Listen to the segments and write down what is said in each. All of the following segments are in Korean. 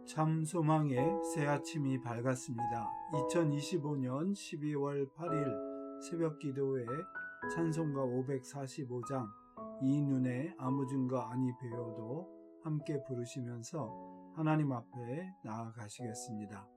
참 소망의 새 아침이 밝았습니다. 2025년 12월 8일 새벽 기도회 찬송가 545장 이 눈에 아무 증거 아니 배워도 함께 부르시면서 하나님 앞에 나아가시겠습니다.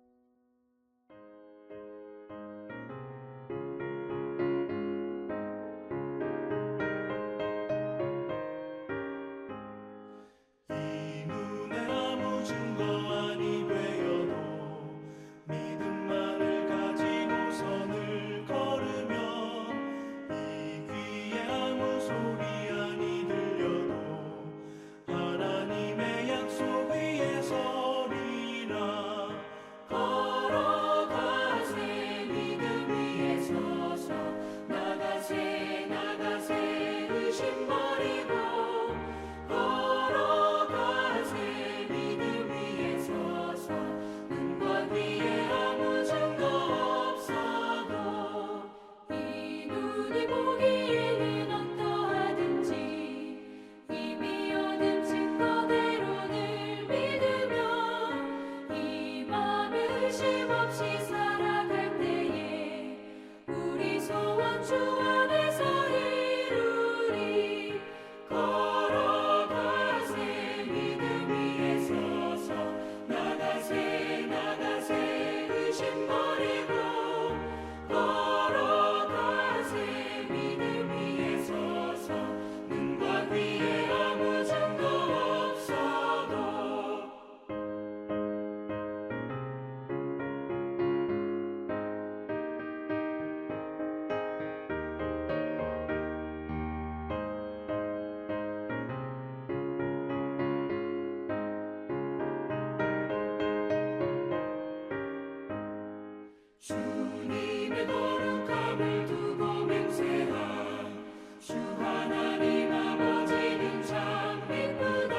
주님의 거룩함을 두고 맹세한 주 하나님 아버지는 참 기쁘다.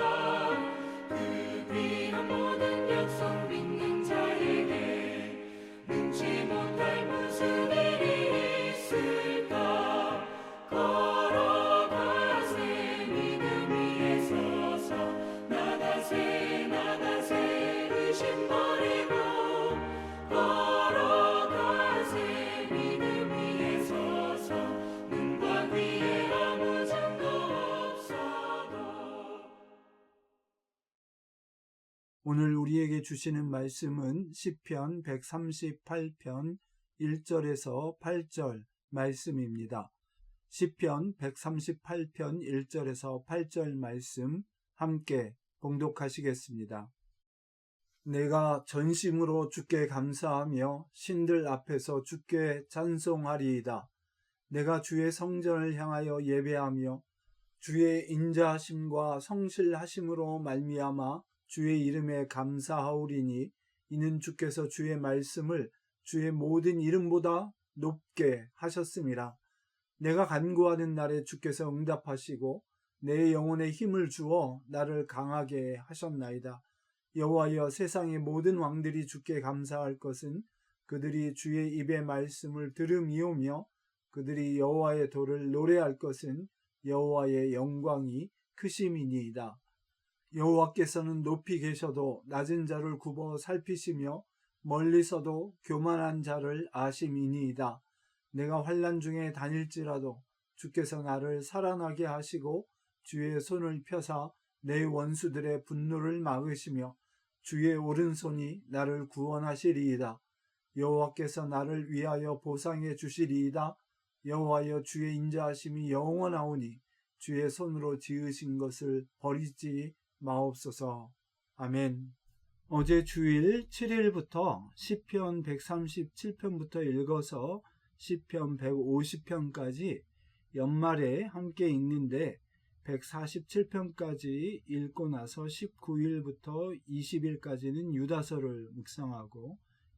그 귀한 모든 약속 믿는 자에게 능치 못할 무슨 일이 있을까. 걸어가세 믿음 위에 서서 나가세 나가세 의심 버리고 오늘 우리에게 주시는 말씀은 시편 138편 1절에서 8절 말씀입니다. 시편 138편 1절에서 8절 말씀 함께 봉독하시겠습니다. 내가 전심으로 주께 감사하며 신들 앞에서 주께 찬송하리이다. 내가 주의 성전을 향하여 예배하며 주의 인자하심과 성실하심으로 말미암아 주의 이름에 감사하오리니 이는 주께서 주의 말씀을 주의 모든 이름보다 높게 하셨음이라. 내가 간구하는 날에 주께서 응답하시고 내 영혼에 힘을 주어 나를 강하게 하셨나이다. 여호와여, 세상의 모든 왕들이 주께 감사할 것은 그들이 주의 입의 말씀을 들음이오며 그들이 여호와의 도를 노래할 것은 여호와의 영광이 크심이니이다. 여호와께서는 높이 계셔도 낮은 자를 굽어 살피시며 멀리서도 교만한 자를 아심이니이다. 내가 환난 중에 다닐지라도 주께서 나를 살아나게 하시고 주의 손을 펴사 내 원수들의 분노를 막으시며 주의 오른손이 나를 구원하시리이다. 여호와께서 나를 위하여 보상해 주시리이다. 여호와여, 주의 인자하심이 영원하오니 주의 손으로 지으신 것을 버리지 마옵소서. 아멘. 어제 주일 7일부터 시편 137편부터 읽어서 시편 150편까지 연말에 함께 읽는데 147편까지 읽고 나서 19일부터 20일까지는 유다서를 묵상하고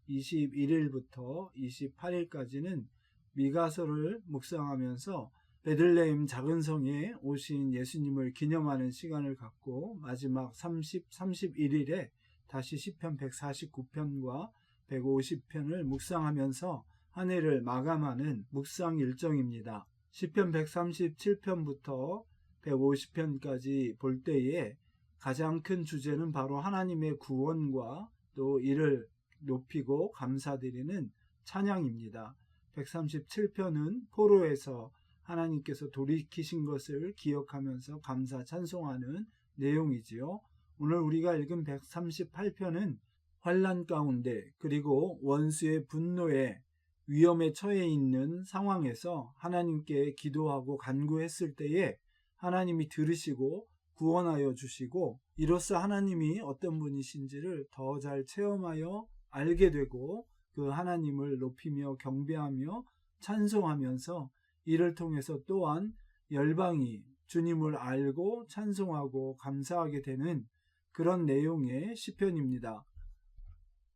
21일부터 28일까지는 미가서를 묵상하면서 베들레헴 작은 성에 오신 예수님을 기념하는 시간을 갖고 마지막 31일에 다시 시편 149편과 150편을 묵상하면서 한 해를 마감하는 묵상 일정입니다. 시편 137편부터 150편까지 볼 때에 가장 큰 주제는 바로 하나님의 구원과 또 이를 높이고 감사드리는 찬양입니다. 137편은 포로에서 하나님께서 돌이키신 것을 기억하면서 감사 찬송하는 내용이지요. 오늘 우리가 읽은 138편은 환난 가운데 그리고 원수의 분노에 위험에 처해 있는 상황에서 하나님께 기도하고 간구했을 때에 하나님이 들으시고 구원하여 주시고 이로써 하나님이 어떤 분이신지를 더 잘 체험하여 알게 되고 그 하나님을 높이며 경배하며 찬송하면서 이를 통해서 또한 열방이 주님을 알고 찬송하고 감사하게 되는 그런 내용의 시편입니다.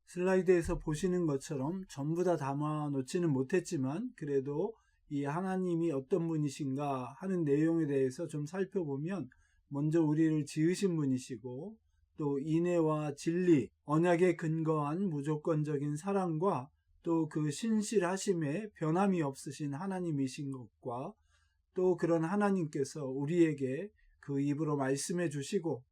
슬라이드에서 보시는 것처럼 전부 다 담아 놓지는 못했지만 그래도 이 하나님이 어떤 분이신가 하는 내용에 대해서 좀 살펴보면 먼저 우리를 지으신 분이시고 또 인애와 진리, 언약에 근거한 무조건적인 사랑과 또 그 신실하심에 변함이 없으신 하나님이신 것과 또 그런 하나님께서 우리에게 그 입으로 말씀해 주시고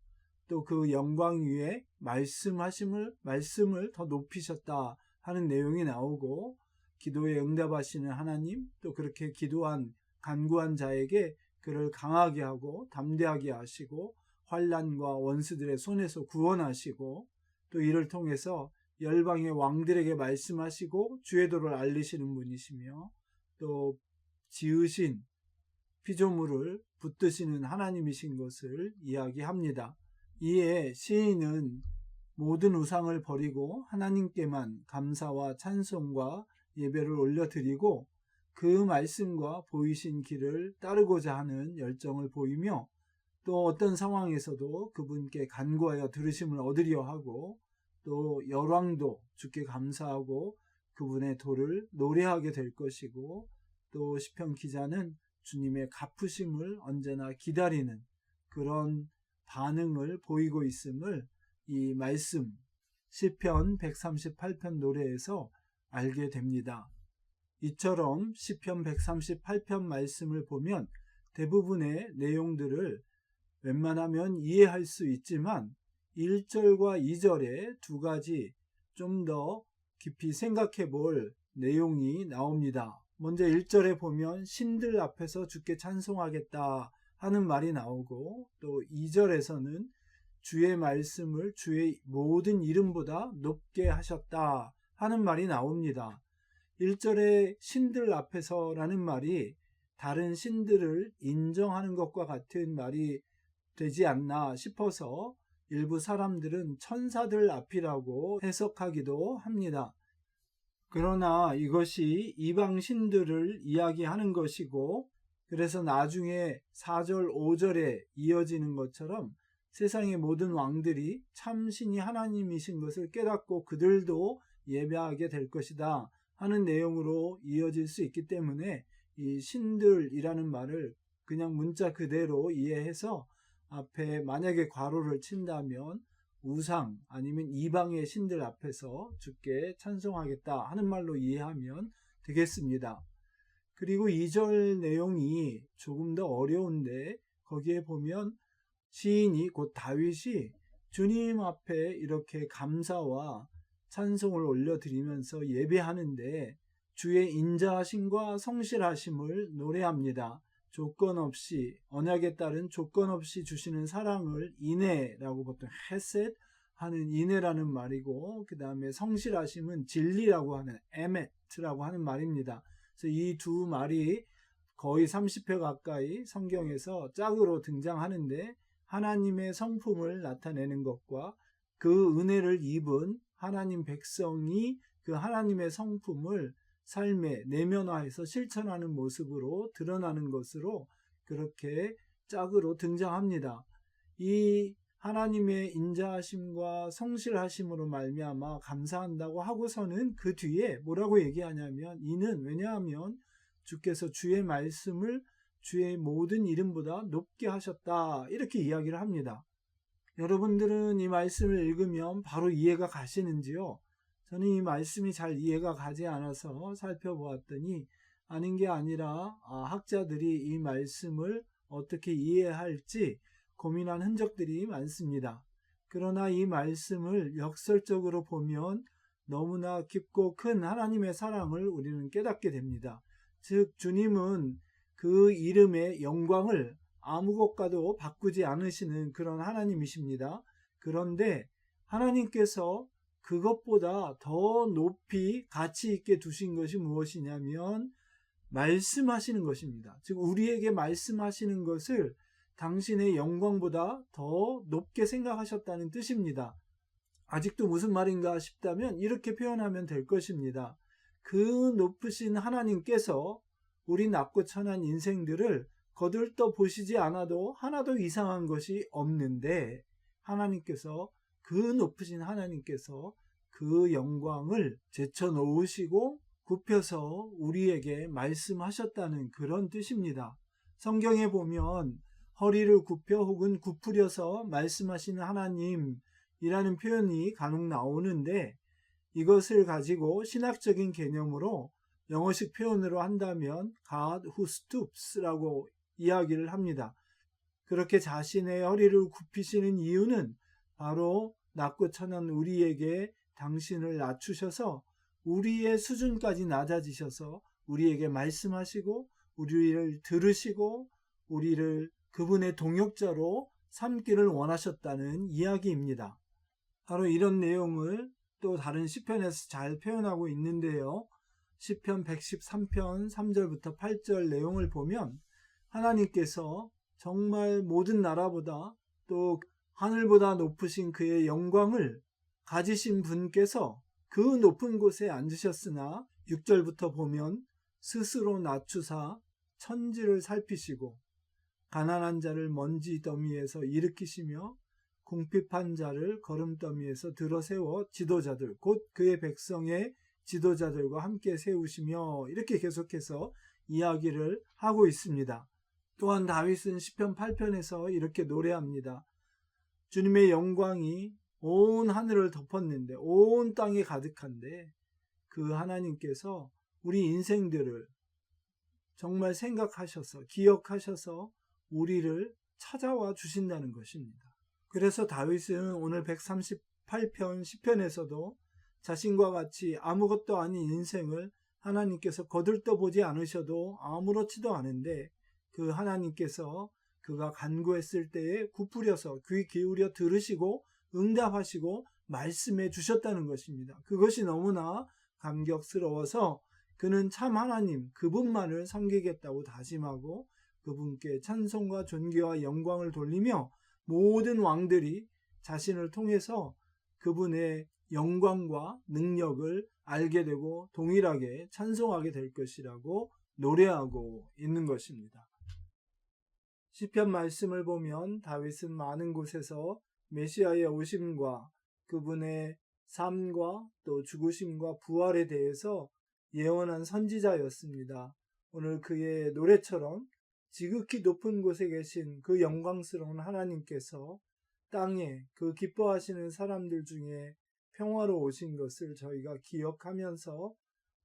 또 그 영광 위에 말씀을 더 높이셨다 하는 내용이 나오고 기도에 응답하시는 하나님 또 그렇게 기도한 간구한 자에게 그를 강하게 하고 담대하게 하시고 환난과 원수들의 손에서 구원하시고 또 이를 통해서 열방의 왕들에게 말씀하시고 주의 도를 알리시는 분이시며 또 지으신 피조물을 붙드시는 하나님이신 것을 이야기합니다. 이에 시인은 모든 우상을 버리고 하나님께만 감사와 찬송과 예배를 올려드리고 그 말씀과 보이신 길을 따르고자 하는 열정을 보이며 또 어떤 상황에서도 그분께 간구하여 들으심을 얻으려 하고 또 열왕도 주께 감사하고 그분의 도를 노래하게 될 것이고 또 시편 기자는 주님의 갚으심을 언제나 기다리는 그런 반응을 보이고 있음을 이 말씀 시편 138편 노래에서 알게 됩니다. 이처럼 시편 138편 말씀을 보면 대부분의 내용들을 웬만하면 이해할 수 있지만 1절과 2절에 두 가지 좀 더 깊이 생각해 볼 내용이 나옵니다. 먼저 1절에 보면 신들 앞에서 주께 찬송하겠다 하는 말이 나오고 또 2절에서는 주의 말씀을 주의 모든 이름보다 높게 하셨다 하는 말이 나옵니다. 1절에 신들 앞에서라는 말이 다른 신들을 인정하는 것과 같은 말이 되지 않나 싶어서 일부 사람들은 천사들 앞이라고 해석하기도 합니다. 그러나 이것이 이방 신들을 이야기하는 것이고 그래서 나중에 4절, 5절에 이어지는 것처럼 세상의 모든 왕들이 참신이 하나님이신 것을 깨닫고 그들도 예배하게 될 것이다 하는 내용으로 이어질 수 있기 때문에 이 신들이라는 말을 그냥 문자 그대로 이해해서 앞에 만약에 괄호를 친다면 우상 아니면 이방의 신들 앞에서 주께 찬송하겠다 하는 말로 이해하면 되겠습니다. 그리고 2절 내용이 조금 더 어려운데 거기에 보면 시인이 곧 다윗이 주님 앞에 이렇게 감사와 찬송을 올려드리면서 예배하는데 주의 인자하심과 성실하심을 노래합니다. 조건 없이 언약에 따른 조건 없이 주시는 사랑을 인애라고 보통 헤셋 하는 인애라는 말이고 그 다음에 성실하심은 진리라고 하는 에메트라고 하는 말입니다. 그래서 이 두 말이 거의 30회 가까이 성경에서 짝으로 등장하는데 하나님의 성품을 나타내는 것과 그 은혜를 입은 하나님 백성이 그 하나님의 성품을 삶에 내면화해서 실천하는 모습으로 드러나는 것으로 그렇게 짝으로 등장합니다. 이 하나님의 인자하심과 성실하심으로 말미암아 감사한다고 하고서는 그 뒤에 뭐라고 얘기하냐면 이는 왜냐하면 주께서 주의 말씀을 주의 모든 이름보다 높게 하셨다 이렇게 이야기를 합니다. 여러분들은 이 말씀을 읽으면 바로 이해가 가시는지요? 저는 이 말씀이 잘 이해가 가지 않아서 살펴보았더니 아닌 게 아니라 학자들이 이 말씀을 어떻게 이해할지 고민한 흔적들이 많습니다. 그러나 이 말씀을 역설적으로 보면 너무나 깊고 큰 하나님의 사랑을 우리는 깨닫게 됩니다. 즉 주님은 그 이름의 영광을 아무 것과도 바꾸지 않으시는 그런 하나님이십니다. 그런데 하나님께서 그것보다 더 높이 가치 있게 두신 것이 무엇이냐면 말씀하시는 것입니다. 즉 우리에게 말씀하시는 것을 당신의 영광보다 더 높게 생각하셨다는 뜻입니다. 아직도 무슨 말인가 싶다면 이렇게 표현하면 될 것입니다. 그 높으신 하나님께서 우리 낮고 천한 인생들을 거들떠 보시지 않아도 하나도 이상한 것이 없는데 하나님께서 그 높으신 하나님께서 그 영광을 제쳐놓으시고 굽혀서 우리에게 말씀하셨다는 그런 뜻입니다. 성경에 보면 허리를 굽혀 혹은 굽으려서 말씀하시는 하나님이라는 표현이 간혹 나오는데 이것을 가지고 신학적인 개념으로 영어식 표현으로 한다면 God who stoops라고 이야기를 합니다. 그렇게 자신의 허리를 굽히시는 이유는 바로 낮고 천한 우리에게 당신을 낮추셔서 우리의 수준까지 낮아지셔서 우리에게 말씀하시고 우리를 들으시고 우리를 그분의 동역자로 삼기를 원하셨다는 이야기입니다. 바로 이런 내용을 또 다른 시편에서 잘 표현하고 있는데요. 시편 113편 3절부터 8절 내용을 보면 하나님께서 정말 모든 나라보다 또 하늘보다 높으신 그의 영광을 가지신 분께서 그 높은 곳에 앉으셨으나 6절부터 보면 스스로 낮추사 천지를 살피시고 가난한 자를 먼지 더미에서 일으키시며 궁핍한 자를 거름더미에서 들어세워 지도자들 곧 그의 백성의 지도자들과 함께 세우시며 이렇게 계속해서 이야기를 하고 있습니다. 또한 다윗은 시편 8편에서 이렇게 노래합니다. 주님의 영광이 온 하늘을 덮었는데 온 땅에 가득한데 그 하나님께서 우리 인생들을 정말 생각하셔서 기억하셔서 우리를 찾아와 주신다는 것입니다. 그래서 다윗은 오늘 138편 시편에서도 자신과 같이 아무것도 아닌 인생을 하나님께서 거들떠보지 않으셔도 아무렇지도 않은데 그 하나님께서 그가 간구했을 때에 굽으려서 귀 기울여 들으시고 응답하시고 말씀해 주셨다는 것입니다. 그것이 너무나 감격스러워서 그는 참 하나님 그분만을 섬기겠다고 다짐하고 그분께 찬송과 존귀와 영광을 돌리며 모든 왕들이 자신을 통해서 그분의 영광과 능력을 알게 되고 동일하게 찬송하게 될 것이라고 노래하고 있는 것입니다. 시편 말씀을 보면 다윗은 많은 곳에서 메시아의 오심과 그분의 삶과 또 죽으심과 부활에 대해서 예언한 선지자였습니다. 오늘 그의 노래처럼 지극히 높은 곳에 계신 그 영광스러운 하나님께서 땅에 그 기뻐하시는 사람들 중에 평화로 오신 것을 저희가 기억하면서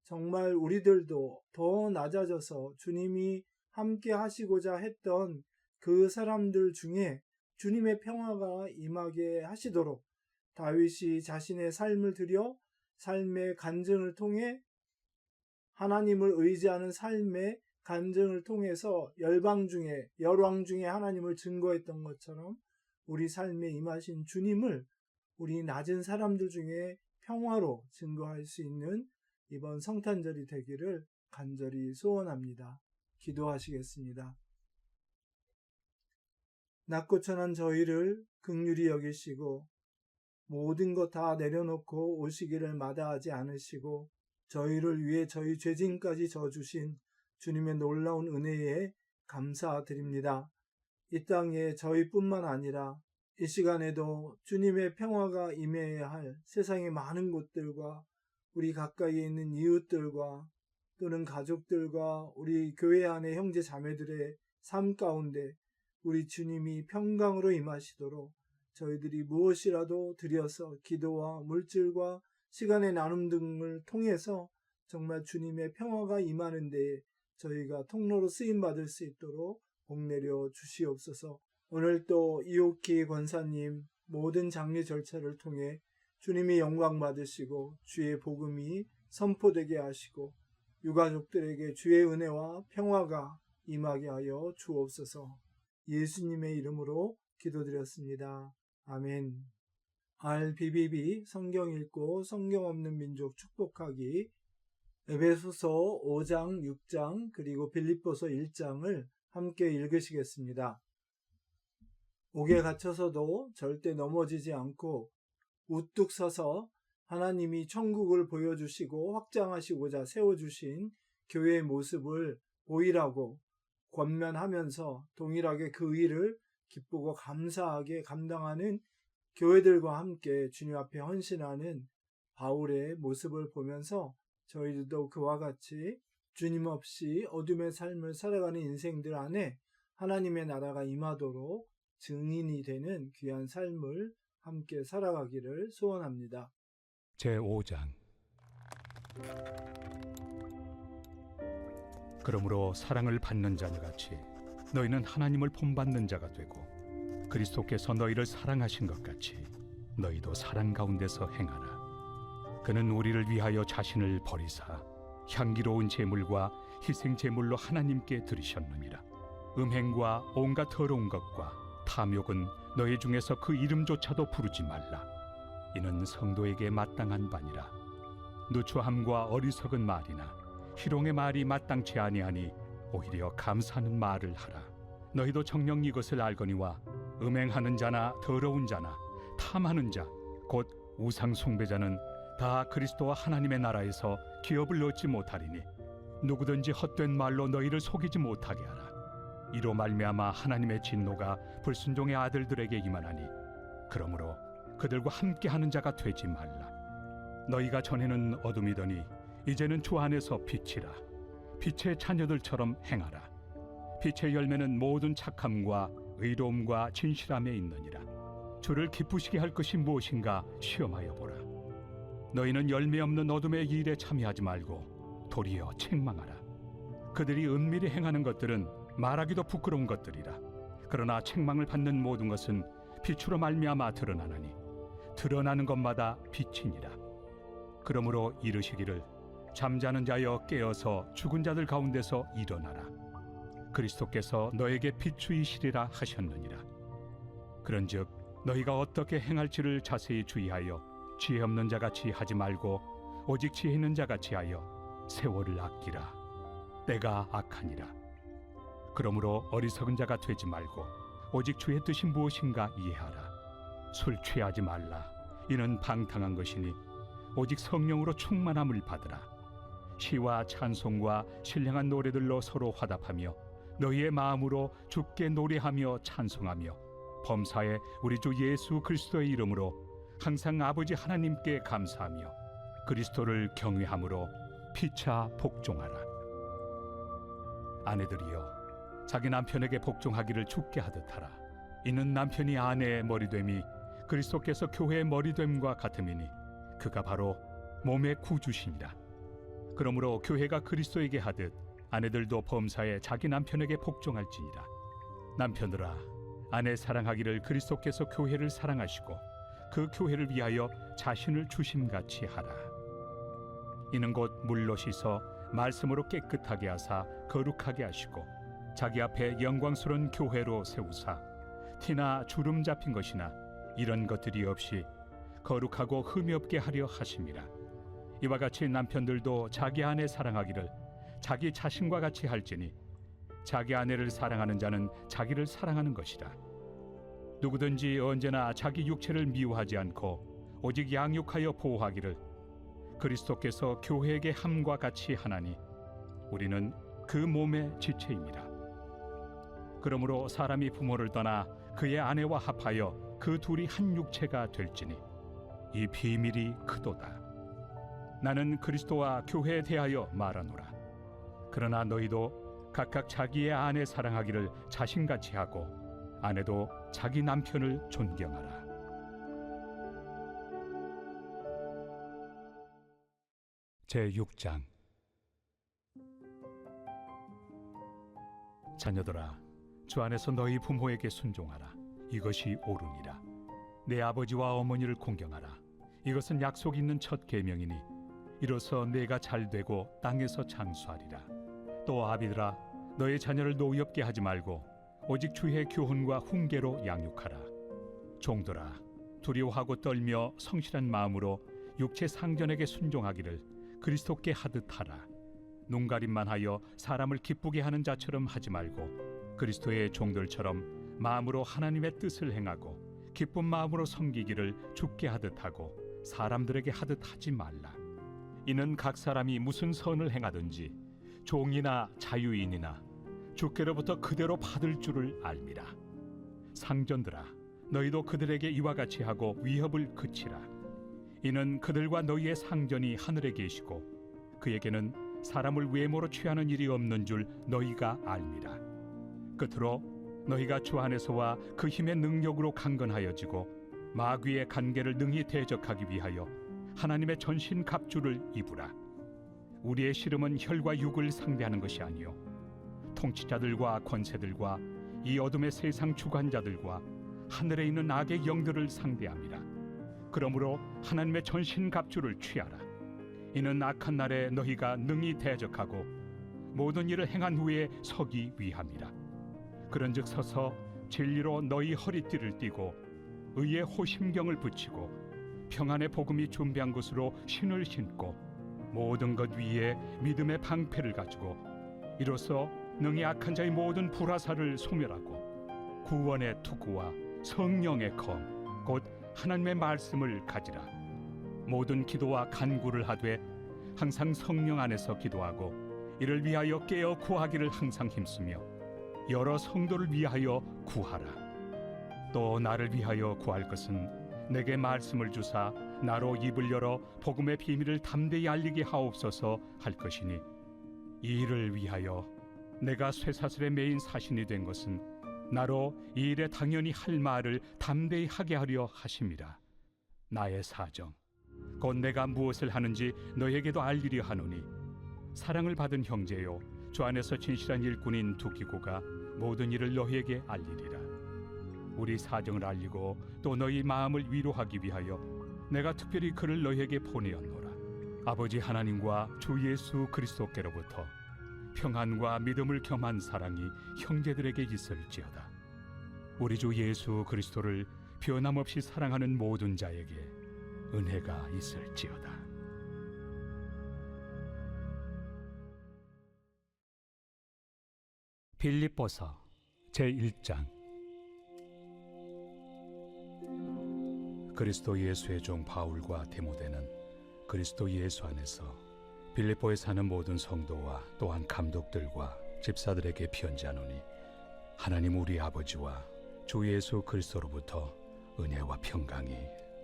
정말 우리들도 더 낮아져서 주님이 함께 하시고자 했던 그 사람들 중에 주님의 평화가 임하게 하시도록 다윗이 자신의 삶을 들여 삶의 간증을 통해 하나님을 의지하는 삶의 간증을 통해서 열방 중에 열왕 중에 하나님을 증거했던 것처럼 우리 삶에 임하신 주님을 우리 낮은 사람들 중에 평화로 증거할 수 있는 이번 성탄절이 되기를 간절히 소원합니다. 기도하시겠습니다. 낮고 천한 저희를 긍휼히 여기시고 모든 것 다 내려놓고 오시기를 마다하지 않으시고 저희를 위해 저희 죄진까지 져주신 주님의 놀라운 은혜에 감사드립니다. 이 땅에 저희뿐만 아니라 이 시간에도 주님의 평화가 임해야 할 세상의 많은 곳들과 우리 가까이에 있는 이웃들과 또는 가족들과 우리 교회 안의 형제 자매들의 삶 가운데 우리 주님이 평강으로 임하시도록 저희들이 무엇이라도 드려서 기도와 물질과 시간의 나눔 등을 통해서 정말 주님의 평화가 임하는 데에 저희가 통로로 쓰임받을 수 있도록 복 내려 주시옵소서. 오늘 또 이옥희 권사님 모든 장례 절차를 통해 주님이 영광 받으시고 주의 복음이 선포되게 하시고 유가족들에게 주의 은혜와 평화가 임하게 하여 주옵소서. 예수님의 이름으로 기도드렸습니다. 아멘. RBBB 성경 읽고 성경 없는 민족 축복하기 에베소서 5장, 6장 그리고 빌립보서 1장을 함께 읽으시겠습니다. 옥에 갇혀서도 절대 넘어지지 않고 우뚝 서서 하나님이 천국을 보여주시고 확장하시고자 세워주신 교회의 모습을 보이라고 권면하면서 동일하게 그 일을 기쁘고 감사하게 감당하는 교회들과 함께 주님 앞에 헌신하는 바울의 모습을 보면서 저희들도 그와 같이 주님 없이 어둠의 삶을 살아가는 인생들 안에 하나님의 나라가 임하도록 증인이 되는 귀한 삶을 함께 살아가기를 소원합니다. 제5장. 그러므로 사랑을 받는 자들같이 너희는 하나님을 본받는 자가 되고 그리스도께서 너희를 사랑하신 것 같이 너희도 사랑 가운데서 행하라. 그는 우리를 위하여 자신을 버리사 향기로운 제물과 희생 제물로 하나님께 드리셨느니라. 음행과 온갖 더러운 것과 탐욕은 너희 중에서 그 이름조차도 부르지 말라. 이는 성도에게 마땅한 바니라. 누추함과 어리석은 말이나 희롱의 말이 마땅치 아니하니 오히려 감사하는 말을 하라. 너희도 정녕 이것을 알거니와 음행하는 자나 더러운 자나 탐하는 자 곧 우상 숭배자는 다 그리스도와 하나님의 나라에서 기업을 얻지 못하리니 누구든지 헛된 말로 너희를 속이지 못하게 하라. 이로 말미암아 하나님의 진노가 불순종의 아들들에게 임하나니 그러므로 그들과 함께하는 자가 되지 말라. 너희가 전에는 어둠이더니 이제는 주 안에서 빛이라. 빛의 자녀들처럼 행하라. 빛의 열매는 모든 착함과 의로움과 진실함에 있느니라. 주를 기쁘시게 할 것이 무엇인가 시험하여 보라. 너희는 열매 없는 어둠의 일에 참여하지 말고 도리어 책망하라. 그들이 은밀히 행하는 것들은 말하기도 부끄러운 것들이라. 그러나 책망을 받는 모든 것은 빛으로 말미암아 드러나나니 드러나는 것마다 빛이니라. 그러므로 이르시기를 잠자는 자여 깨어서 죽은 자들 가운데서 일어나라. 그리스도께서 너에게 비추이시리라 하셨느니라. 그런즉 너희가 어떻게 행할지를 자세히 주의하여 지혜 없는 자같이 하지 말고 오직 지혜 있는 자같이 하여 세월을 아끼라. 때가 악하니라. 그러므로 어리석은 자가 되지 말고 오직 주의 뜻이 무엇인가 이해하라. 술 취하지 말라. 이는 방탕한 것이니 오직 성령으로 충만함을 받으라. 시와 찬송과 신령한 노래들로 서로 화답하며 너희의 마음으로 주께 노래하며 찬송하며 범사에 우리 주 예수 그리스도의 이름으로 항상 아버지 하나님께 감사하며 그리스도를 경외함으로 피차 복종하라. 아내들이여 자기 남편에게 복종하기를 주께 하듯 하라. 이는 남편이 아내의 머리됨이 그리스도께서 교회의 머리됨과 같음이니 그가 바로 몸의 구주시니라. 그러므로 교회가 그리스도에게 하듯 아내들도 범사에 자기 남편에게 복종할지니라. 남편들아 아내 사랑하기를 그리스도께서 교회를 사랑하시고 그 교회를 위하여 자신을 주심같이 하라. 이는 곧 물로 씻어 말씀으로 깨끗하게 하사 거룩하게 하시고 자기 앞에 영광스러운 교회로 세우사 티나 주름 잡힌 것이나 이런 것들이 없이 거룩하고 흠이 없게 하려 하심이라. 이와 같이 남편들도 자기 아내 사랑하기를 자기 자신과 같이 할지니 자기 아내를 사랑하는 자는 자기를 사랑하는 것이라. 누구든지 언제나 자기 육체를 미워하지 않고 오직 양육하여 보호하기를 그리스도께서 교회에게 함과 같이 하나니 우리는 그 몸의 지체입니다. 그러므로 사람이 부모를 떠나 그의 아내와 합하여 그 둘이 한 육체가 될지니 이 비밀이 크도다. 나는 그리스도와 교회에 대하여 말하노라. 그러나 너희도 각각 자기의 아내 사랑하기를 자신같이 하고 아내도 자기 남편을 존경하라. 제6장. 자녀들아 주 안에서 너희 부모에게 순종하라. 이것이 옳으니라. 내 아버지와 어머니를 공경하라. 이것은 약속 있는 첫 계명이니 이로써 내가 잘되고 땅에서 장수하리라. 또 아비들아, 너의 자녀를 노엽게 하지 말고 오직 주의 교훈과 훈계로 양육하라. 종들아, 두려워하고 떨며 성실한 마음으로 육체 상전에게 순종하기를 그리스도께 하듯 하라. 눈가림만 하여 사람을 기쁘게 하는 자처럼 하지 말고 그리스도의 종들처럼 마음으로 하나님의 뜻을 행하고 기쁜 마음으로 섬기기를 주께 하듯 하고 사람들에게 하듯 하지 말라. 이는 각 사람이 무슨 선을 행하든지 종이나 자유인이나 주께로부터 그대로 받을 줄을 알미라. 상전들아, 너희도 그들에게 이와 같이 하고 위협을 그치라. 이는 그들과 너희의 상전이 하늘에 계시고 그에게는 사람을 외모로 취하는 일이 없는 줄 너희가 알미라. 끝으로 너희가 주 안에서와 그 힘의 능력으로 강건하여지고 마귀의 간계를 능히 대적하기 위하여 하나님의 전신 갑주를 입으라. 우리의 씨름은 혈과 육을 상대하는 것이 아니요 통치자들과 권세들과 이 어둠의 세상 주관자들과 하늘에 있는 악의 영들을 상대함이라. 그러므로 하나님의 전신 갑주를 취하라. 이는 악한 날에 너희가 능히 대적하고 모든 일을 행한 후에 서기 위함이라. 그런즉 서서 진리로 너희 허리띠를 띠고 의의 호심경을 붙이고 평안의 복음이 준비한 것으로 신을 신고 모든 것 위에 믿음의 방패를 가지고 이로써 능히 악한 자의 모든 불화살을 소멸하고 구원의 투구와 성령의 검 곧 하나님의 말씀을 가지라. 모든 기도와 간구를 하되 항상 성령 안에서 기도하고 이를 위하여 깨어 구하기를 항상 힘쓰며 여러 성도를 위하여 구하라. 또 나를 위하여 구할 것은 내게 말씀을 주사 나로 입을 열어 복음의 비밀을 담대히 알리게 하옵소서 할 것이니 이 일을 위하여 내가 쇠사슬에 매인 사신이 된 것은 나로 이 일에 당연히 할 말을 담대히 하게 하려 하심이라. 나의 사정 곧 내가 무엇을 하는지 너에게도 알리려 하노니 사랑을 받은 형제요 주 안에서 진실한 일꾼인 두기고가 모든 일을 너희에게 알리리라. 우리 사정을 알리고 또 너희 마음을 위로하기 위하여 내가 특별히 그를 너희에게 보내었노라. 아버지 하나님과 주 예수 그리스도께로부터 평안과 믿음을 겸한 사랑이 형제들에게 있을지어다. 우리 주 예수 그리스도를 변함없이 사랑하는 모든 자에게 은혜가 있을지어다. 빌립보서 제1장. 그리스도 예수의 종 바울과 디모데는 그리스도 예수 안에서 빌립보에 사는 모든 성도와 또한 감독들과 집사들에게 편지하노니 하나님 우리 아버지와 주 예수 그리스도로부터 은혜와 평강이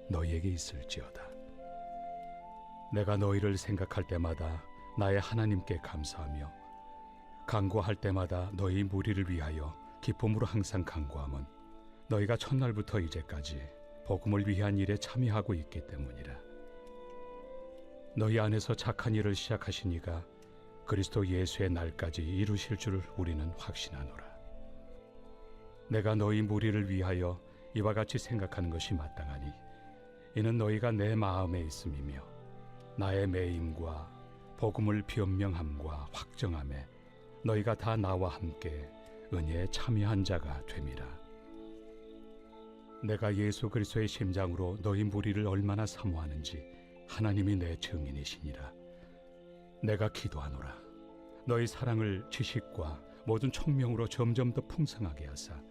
너희에게 있을지어다. 내가 너희를 생각할 때마다 나의 하나님께 감사하며 간구할 때마다 너희 무리를 위하여 기쁨으로 항상 간구함은 너희가 첫날부터 이제까지 복음을 위한 일에 참여하고 있기 때문이라. 너희 안에서 착한 일을 시작하신 이가 그리스도 예수의 날까지 이루실 줄을 우리는 확신하노라. 내가 너희 무리를 위하여 이와 같이 생각하는 것이 마땅하니 이는 너희가 내 마음에 있음이며 나의 매임과 복음을 변명함과 확정함에 너희가 다 나와 함께 은혜에 참여한 자가 됨이라. 내가 예수 그리스도의 심장으로 너희 무리를 얼마나 사모하는지 하나님이 내 증인이시니라. 내가 기도하노라. 너희 사랑을 지식과 모든 총명으로 점점 더 풍성하게 하사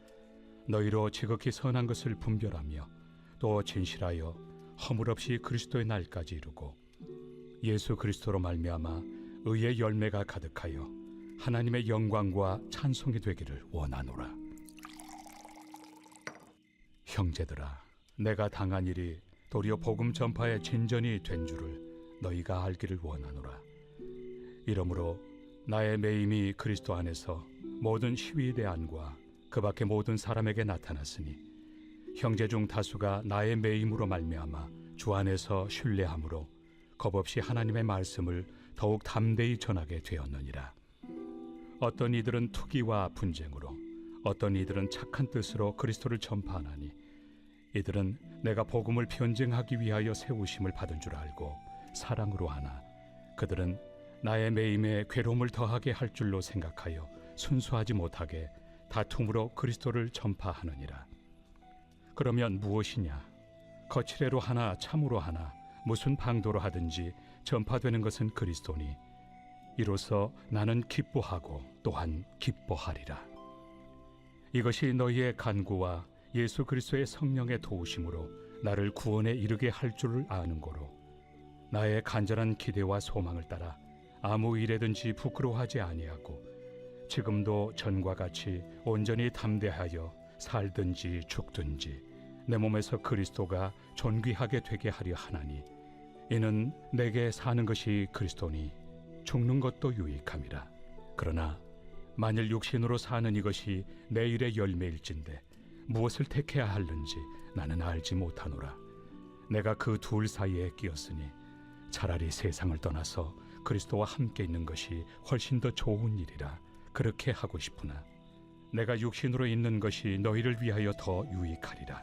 너희로 지극히 선한 것을 분별하며 또 진실하여 허물 없이 그리스도의 날까지 이루고 예수 그리스도로 말미암아 의의 열매가 가득하여 하나님의 영광과 찬송이 되기를 원하노라. 형제들아, 내가 당한 일이 도리어 복음 전파의 진전이 된 줄을 너희가 알기를 원하노라. 이러므로 나의 매임이 그리스도 안에서 모든 시위대안과 그 밖의 모든 사람에게 나타났으니 형제 중 다수가 나의 매임으로 말미암아 주 안에서 신뢰함으로 겁없이 하나님의 말씀을 더욱 담대히 전하게 되었느니라. 어떤 이들은 투기와 분쟁으로, 어떤 이들은 착한 뜻으로 그리스도를 전파하나니 이들은 내가 복음을 변증하기 위하여 세우심을 받은 줄 알고 사랑으로 하나 그들은 나의 매임에 괴로움을 더하게 할 줄로 생각하여 순수하지 못하게 다툼으로 그리스도를 전파하느니라. 그러면 무엇이냐? 거칠애로 하나 참으로 하나 무슨 방도로 하든지 전파되는 것은 그리스도니 이로써 나는 기뻐하고 또한 기뻐하리라. 이것이 너희의 간구와 예수 그리스도의 성령의 도우심으로 나를 구원에 이르게 할 줄을 아는 고로 나의 간절한 기대와 소망을 따라 아무 일에든지 부끄러워하지 아니하고 지금도 전과 같이 온전히 담대하여 살든지 죽든지 내 몸에서 그리스도가 존귀하게 되게 하려 하나니 이는 내게 사는 것이 그리스도니 죽는 것도 유익함이라. 그러나 만일 육신으로 사는 이것이 내 일의 열매일진데 무엇을 택해야 하는지 나는 알지 못하노라. 내가 그 둘 사이에 끼었으니 차라리 세상을 떠나서 그리스도와 함께 있는 것이 훨씬 더 좋은 일이라 그렇게 하고 싶으나 내가 육신으로 있는 것이 너희를 위하여 더 유익하리라.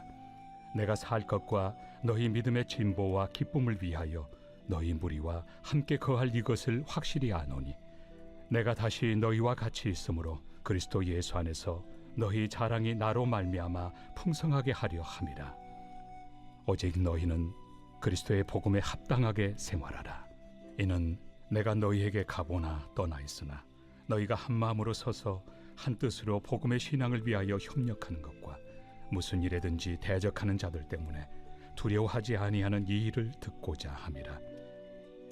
내가 살 것과 너희 믿음의 진보와 기쁨을 위하여 너희 무리와 함께 거할 이것을 확실히 아노니 내가 다시 너희와 같이 있으므로 그리스도 예수 안에서 너희 자랑이 나로 말미암아 풍성하게 하려 함이라. 오직 너희는 그리스도의 복음에 합당하게 생활하라. 이는 내가 너희에게 가보나 떠나 있으나 너희가 한 마음으로 서서 한 뜻으로 복음의 신앙을 위하여 협력하는 것과 무슨 일에든지 대적하는 자들 때문에 두려워하지 아니하는 이 일을 듣고자 함이라.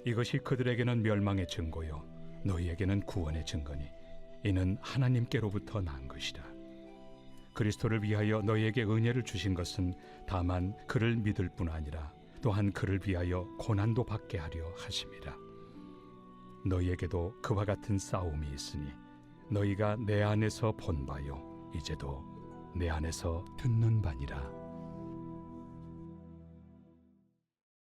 이것이 그들에게는 멸망의 증거요 너희에게는 구원의 증거니 이는 하나님께로부터 난 것이라. 그리스도를 위하여 너희에게 은혜를 주신 것은 다만 그를 믿을 뿐 아니라 또한 그를 위하여 고난도 받게 하려 하심이라. 너희에게도 그와 같은 싸움이 있으니 너희가 내 안에서 본 바요 이제도 내 안에서 듣는 바니라.